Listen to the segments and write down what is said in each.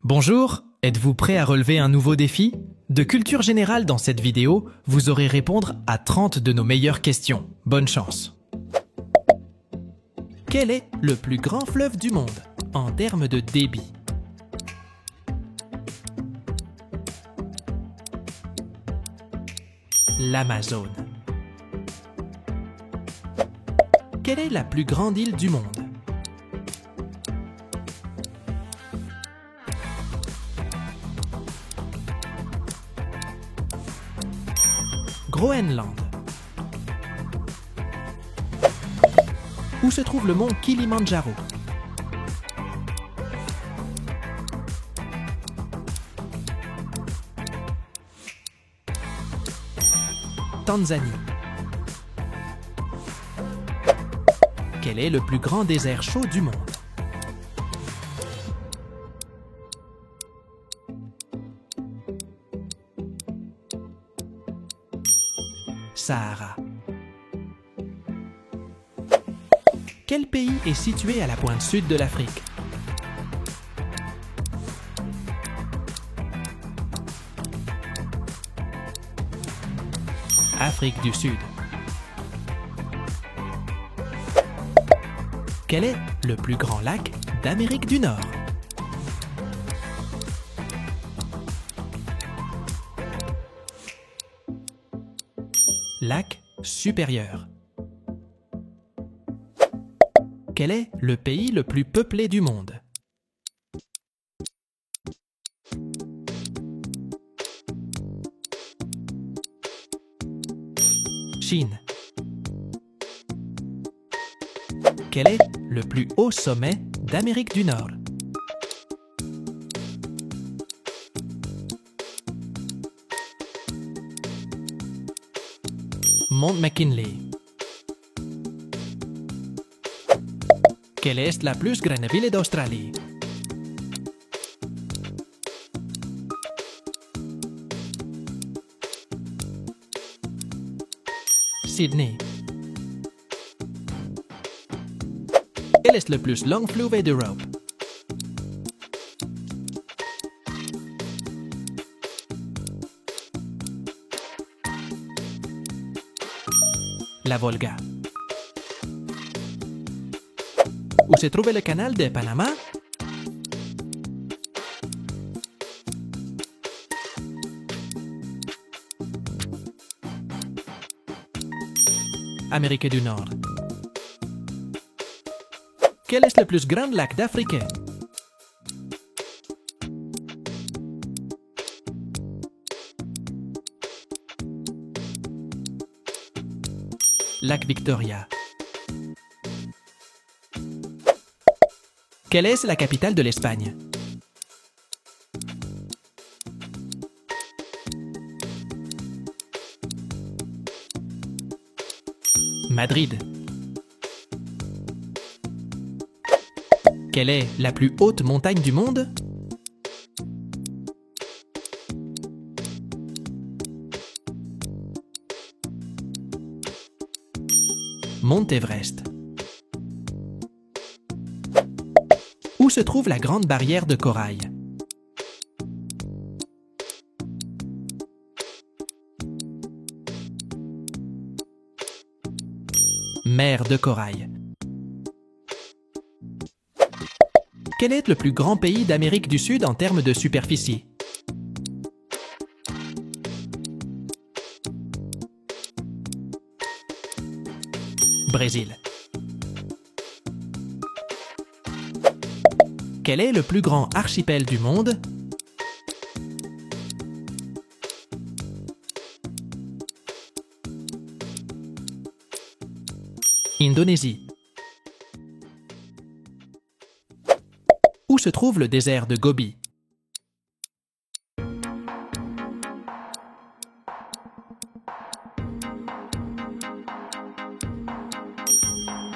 Bonjour, êtes-vous prêt à relever un nouveau défi? De culture générale dans cette vidéo, vous aurez répondre à 30 de nos meilleures questions. Bonne chance! Quel est le plus grand fleuve du monde en termes de débit? L'Amazone. Quelle est la plus grande île du monde? Groenland. Où se trouve le mont Kilimandjaro? Tanzanie. Quel est le plus grand désert chaud du monde? Sahara. Quel pays est situé à la pointe sud de l'Afrique? Afrique du Sud. Quel est le plus grand lac d'Amérique du Nord? Lac supérieur. Quel est le pays le plus peuplé du monde? Chine. Quel est le plus haut sommet d'Amérique du Nord? Mont McKinley. Quelle est la plus grande ville d'Australie? Sydney. Quel est le plus long fleuve d'Europe? La Volga. Où se trouve le canal de Panama? Amérique du Nord. Quel est le plus grand lac d'Afrique? Lac Victoria. Quelle est la capitale de l'Espagne? Madrid. Quelle est la plus haute montagne du monde? Mont Everest. Où se trouve la grande barrière de corail? Mer de corail. Quel est le plus grand pays d'Amérique du Sud en termes de superficie? Brésil. Quel est le plus grand archipel du monde? Indonésie. Où se trouve le désert de Gobi?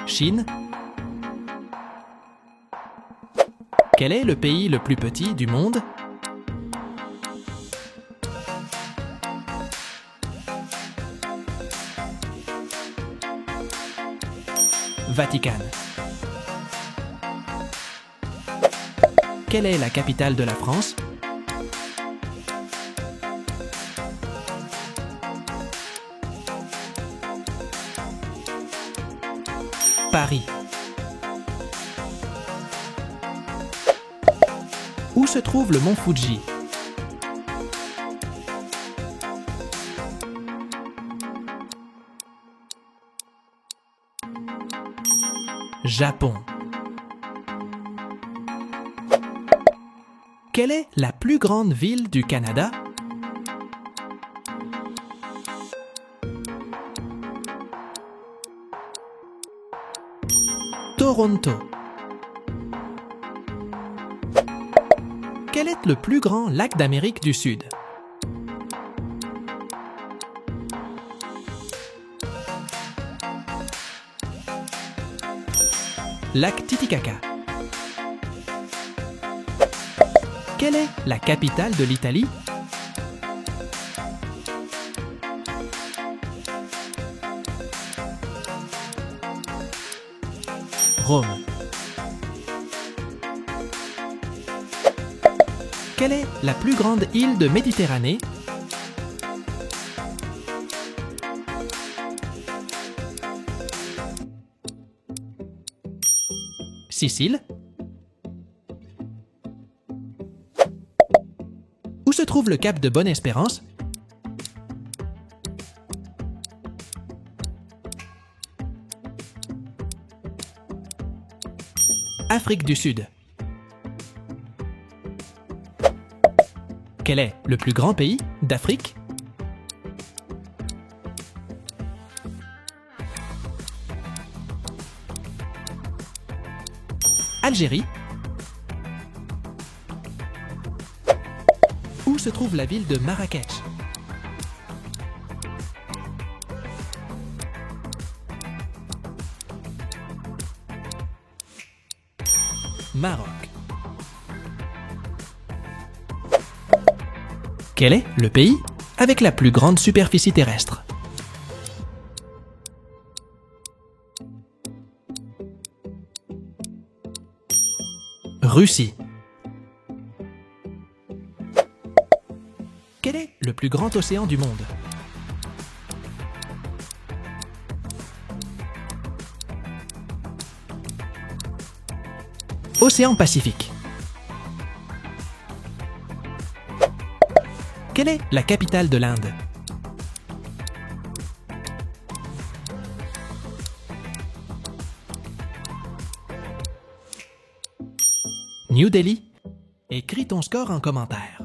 Chine. Quel est le pays le plus petit du monde? Vatican. Quelle est la capitale de la France? Paris. Où se trouve le mont Fuji? Japon. Quelle est la plus grande ville du Canada? Toronto. Quel est le plus grand lac d'Amérique du Sud? Lac Titicaca. Quelle est la capitale de l'Italie? Rome. Quelle est la plus grande île de Méditerranée? Sicile. Où se trouve le cap de Bonne-Espérance? Afrique du Sud. Quel est le plus grand pays d'Afrique? Algérie. Où se trouve la ville de Marrakech? Maroc. Quel est le pays avec la plus grande superficie terrestre? Russie. Quel est le plus grand océan du monde? Océan Pacifique. Quelle est la capitale de l'Inde? New Delhi. Écris ton score en commentaire.